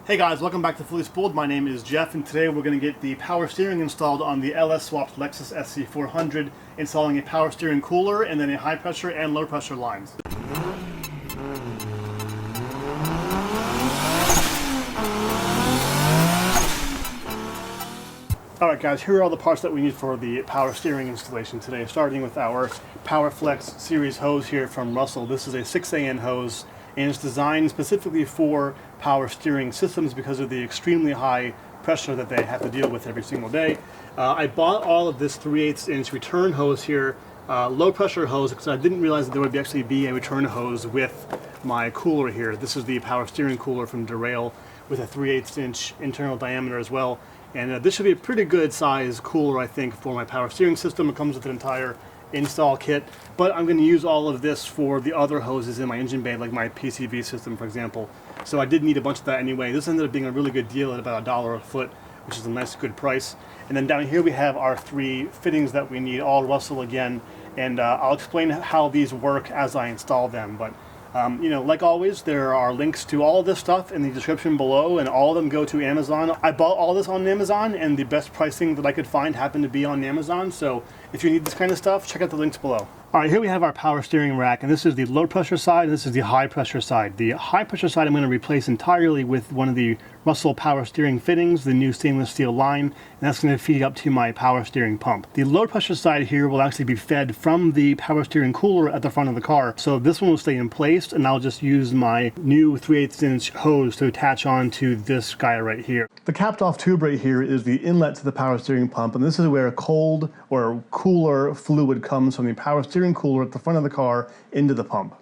Hey guys, welcome back to Fully Spooled. My name is Jeff, and today we're going to get the power steering installed on the LS swapped Lexus SC400, installing a power steering cooler and then a high pressure and low pressure lines. Alright guys, here are all the parts that we need for the power steering installation today, starting with our PowerFlex series hose here from Russell. This is a 6AN hose, and it's designed specifically for power steering systems because of the extremely high pressure that they have to deal with every single day. I bought all of this 3/8 inch return hose here, low pressure hose, because I didn't realize that there would actually be a return hose with my cooler here. This is the power steering cooler from Derale with a 3/8 inch internal diameter as well. And this should be a pretty good size cooler, I think, for my power steering system. It comes with an entire install kit, but I'm going to use all of this for the other hoses in my engine bay, like my PCV system, for example. So I did need a bunch of that anyway. This ended up being a really good deal at about $1 a foot, which is a nice, good price. And then down here we have our 3 fittings that we need, all Russell again, and I'll explain how these work as I install them. But you know, like always, there are links to all of this stuff in the description below, and all of them go to Amazon. I bought all this on Amazon, and the best pricing that I could find happened to be on Amazon. So if you need this kind of stuff, check out the links below. All right, here we have our power steering rack, and this is the low pressure side, and this is the high pressure side. The high pressure side I'm going to replace entirely with one of the Russell power steering fittings, the new stainless steel line, and that's going to feed up to my power steering pump. The low pressure side here will actually be fed from the power steering cooler at the front of the car, so this one will stay in place, and I'll just use my new 3/8 inch hose to attach on to this guy right here. The capped off tube right here is the inlet to the power steering pump, and this is where cold or cooler fluid comes from the power steering cooler at the front of the car into the pump.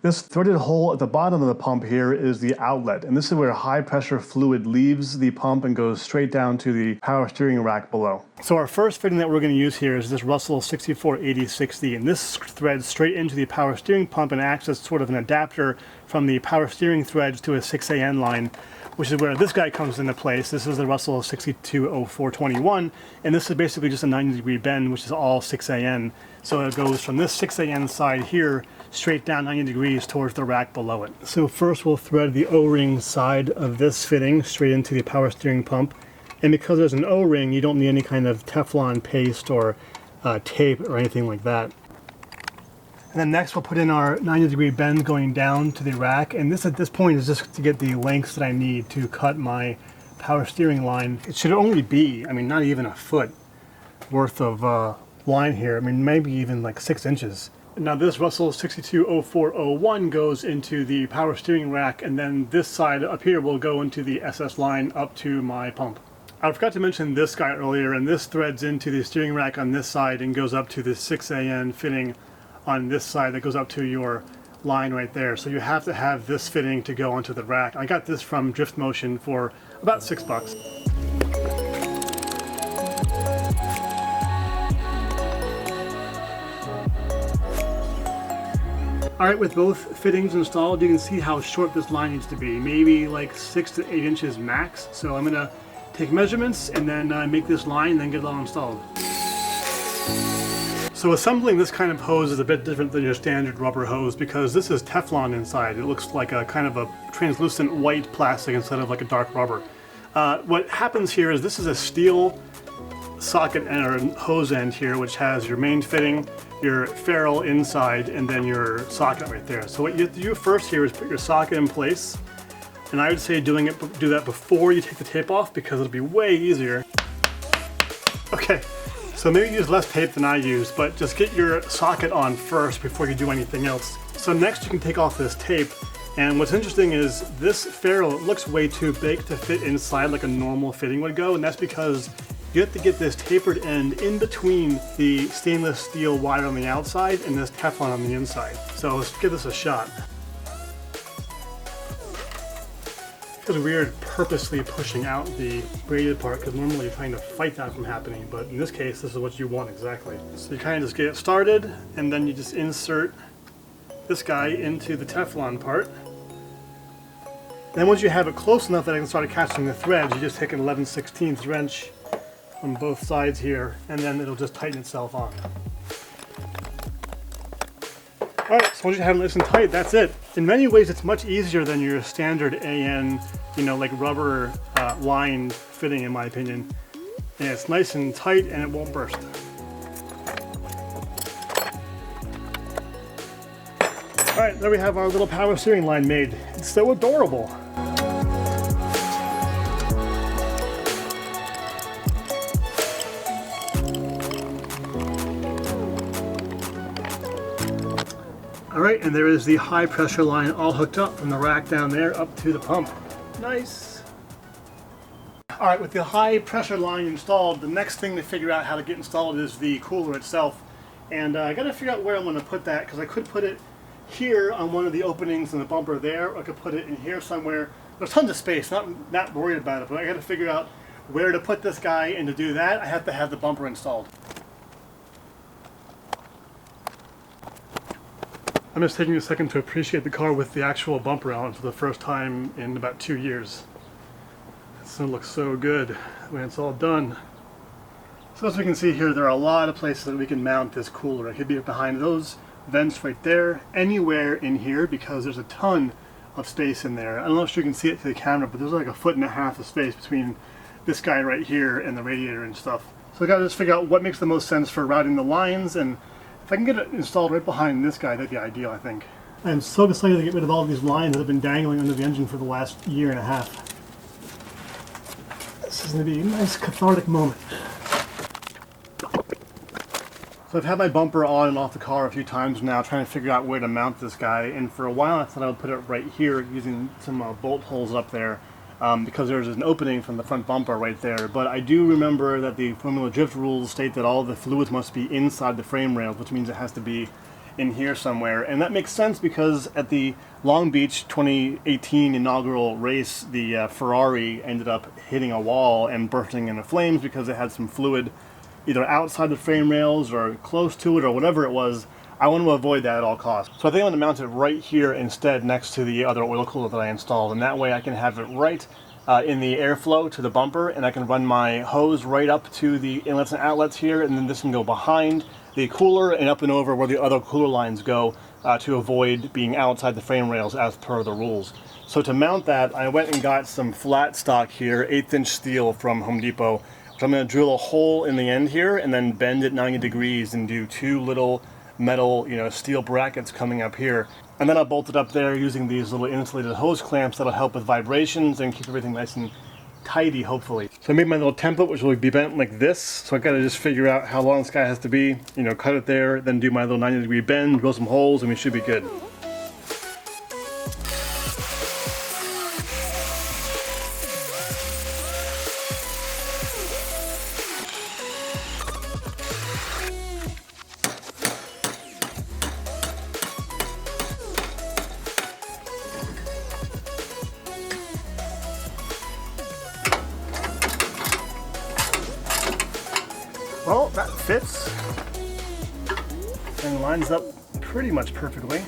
This threaded hole at the bottom of the pump here is the outlet, and this is where high pressure fluid leaves the pump and goes straight down to the power steering rack below. So our first fitting that we're going to use here is this Russell 6480/60, and this threads straight into the power steering pump and acts as sort of an adapter from the power steering threads to a 6AN line, which is where this guy comes into place. This is the Russell 620421, and this is basically just a 90-degree bend, which is all 6AN. So it goes from this 6AN side here straight down 90 degrees towards the rack below it. So first we'll thread the O-ring side of this fitting straight into the power steering pump. And because there's an O-ring, you don't need any kind of Teflon paste or tape or anything like that. And then next we'll put in our 90-degree bend going down to the rack, and this at this point is just to get the lengths that I need to cut my power steering line. It should only be, I mean, not even a foot worth of line here. I mean, maybe even like 6 inches. Now this Russell 620401 goes into the power steering rack, and then this side up here will go into the SS line up to my pump. I forgot to mention this guy earlier, and this threads into the steering rack on this side and goes up to the 6AN fitting on this side that goes up to your line right there. So you have to have this fitting to go onto the rack. I got this from Drift Motion for about $6. Alright, with both fittings installed, you can see how short this line needs to be. Maybe like 6 to 8 inches max. So I'm going to take measurements and then make this line and then get it all installed. So assembling this kind of hose is a bit different than your standard rubber hose because this is Teflon inside. It looks like a kind of a translucent white plastic instead of like a dark rubber. What happens here is this is a steel socket or hose end here, which has your main fitting, your ferrule inside, and then your socket right there. So what you have to do first here is put your socket in place, and I would say do that before you take the tape off because it'll be way easier. Okay, so maybe use less tape than I use, but just get your socket on first before you do anything else. So next you can take off this tape, and what's interesting is this ferrule, it looks way too big to fit inside like a normal fitting would go, and that's because you have to get this tapered end in between the stainless steel wire on the outside and this Teflon on the inside. So let's give this a shot. It feels weird purposely pushing out the braided part because normally you're trying to fight that from happening, but in this case this is what you want exactly. So you kind of just get it started, and then you just insert this guy into the Teflon part. Then once you have it close enough that I can start catching the threads, you just take an 11/16 wrench on both sides here, and then it'll just tighten itself on. Alright, so once you have it nice and tight, that's it. In many ways, it's much easier than your standard AN, you know, like rubber line fitting, in my opinion. And it's nice and tight and it won't burst. Alright, there we have our little power steering line made. It's so adorable. Alright, and there is the high pressure line all hooked up from the rack down there up to the pump. Nice! Alright, with the high pressure line installed, the next thing to figure out how to get installed is the cooler itself. And I gotta figure out where I'm gonna put that, because I could put it here on one of the openings in the bumper there, or I could put it in here somewhere. There's tons of space, not worried about it, but I gotta figure out where to put this guy, and to do that, I have to have the bumper installed. I'm just taking a second to appreciate the car with the actual bumper on for the first time in about 2 years. It's gonna look so good when it's all done. So as we can see here, there are a lot of places that we can mount this cooler. It could be behind those vents right there, anywhere in here, because there's a ton of space in there. I don't know if you can see it through the camera, but there's like 1.5 feet of space between this guy right here and the radiator and stuff. So I gotta just figure out what makes the most sense for routing the lines, and if I can get it installed right behind this guy, that'd be ideal, I think. I'm so excited to get rid of all of these lines that have been dangling under the engine for the last 1.5 years. This is going to be a nice cathartic moment. So I've had my bumper on and off the car a few times now, trying to figure out where to mount this guy, and for a while I thought I would put it right here using some bolt holes up there. Because there's an opening from the front bumper right there. But I do remember that the Formula Drift rules state that all the fluids must be inside the frame rails, which means it has to be in here somewhere. And that makes sense because at the Long Beach 2018 inaugural race, the Ferrari ended up hitting a wall and bursting into flames because it had some fluid either outside the frame rails or close to it or whatever it was. I want to avoid that at all costs. So I think I'm going to mount it right here instead next to the other oil cooler that I installed, and that way I can have it right in the airflow to the bumper, and I can run my hose right up to the inlets and outlets here, and then this can go behind the cooler and up and over where the other cooler lines go to avoid being outside the frame rails as per the rules. So to mount that, I went and got some flat stock here, 1/8" steel from Home Depot, which I'm going to drill a hole in the end here and then bend it 90 degrees and do 2 little metal, steel brackets coming up here. And then I'll bolt it up there using these little insulated hose clamps that'll help with vibrations and keep everything nice and tidy, hopefully. So I made my little template, which will be bent like this. So I gotta just figure out how long this guy has to be, cut it there, then do my little 90-degree bend, drill some holes, and we should be good. Well, that fits and lines up pretty much perfectly.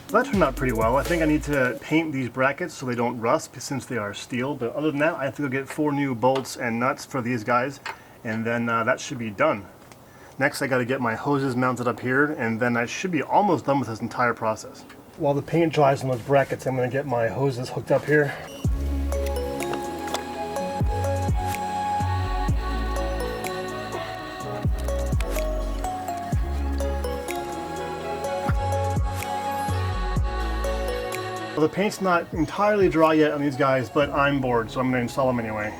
That turned out pretty well. I think I need to paint these brackets so they don't rust since they are steel, but other than that I have to go get 4 new bolts and nuts for these guys, and then that should be done. Next I got to get my hoses mounted up here, and then I should be almost done with this entire process. While the paint dries on those brackets, I'm going to get my hoses hooked up here. Well, the paint's not entirely dry yet on these guys, but I'm bored, so I'm going to install them anyway.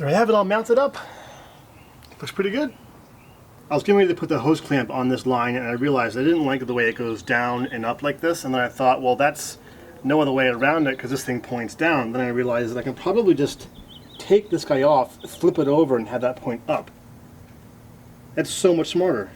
There I have it all mounted up. Looks pretty good. I was getting ready to put the hose clamp on this line, and I realized I didn't like the way it goes down and up like this, and then I thought, well, that's no other way around it because this thing points down. Then I realized that I can probably just take this guy off, flip it over, and have that point up. That's so much smarter.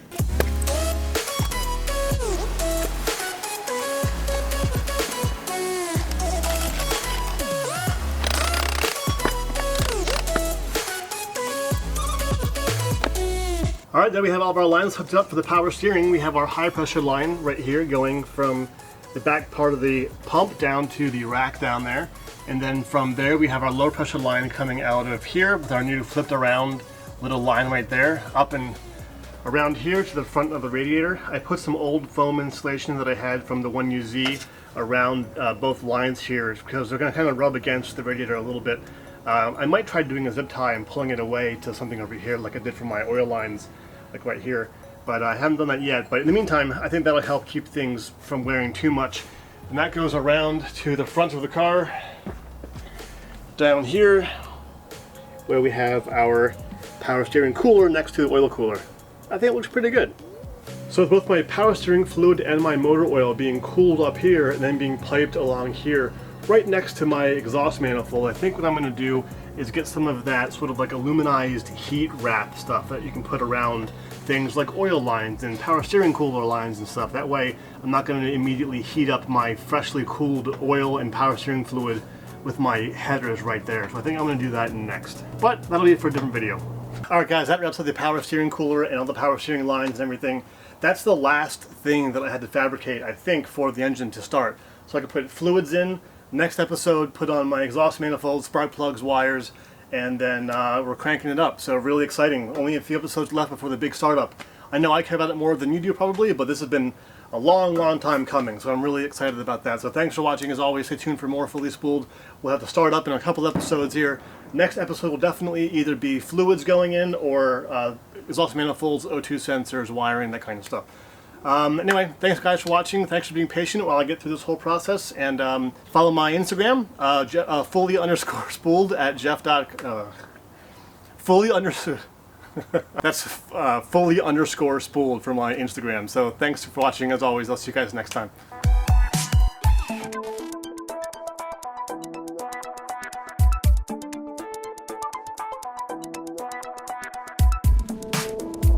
Alright, then we have all of our lines hooked up for the power steering. We have our high pressure line right here going from the back part of the pump down to the rack down there. And then from there we have our low pressure line coming out of here with our new flipped around little line right there, up and around here to the front of the radiator. I put some old foam insulation that I had from the 1UZ around both lines here because they're going to kind of rub against the radiator a little bit. I might try doing a zip tie and pulling it away to something over here like I did for my oil lines, like right here, but I haven't done that yet. But in the meantime, I think that'll help keep things from wearing too much. And that goes around to the front of the car, down here, where we have our power steering cooler next to the oil cooler. I think it looks pretty good. So with both my power steering fluid and my motor oil being cooled up here and then being piped along here, right next to my exhaust manifold, I think what I'm going to do is get some of that sort of like aluminized heat wrap stuff that you can put around things like oil lines and power steering cooler lines and stuff. That way I'm not going to immediately heat up my freshly cooled oil and power steering fluid with my headers right there. So I think I'm going to do that next. But that'll be it for a different video. Alright guys, that wraps up the power steering cooler and all the power steering lines and everything. That's the last thing that I had to fabricate, I think, for the engine to start. So I could put fluids in. Next episode, put on my exhaust manifold, spark plugs, wires, and then we're cranking it up. So really exciting. Only a few episodes left before the big startup. I know I care about it more than you do probably, but this has been a long time coming, so I'm really excited about that. So thanks for watching. As always, stay tuned for more Fully Spooled. We'll have to start up in a couple episodes here. Next episode will definitely either be fluids going in or exhaust manifolds, O2 sensors, wiring, that kind of stuff. Anyway, thanks guys for watching. Thanks for being patient while I get through this whole process. And follow my Instagram, fully_spooled at jeff. That's fully_spooled for my Instagram. So thanks for watching as always. I'll see you guys next time.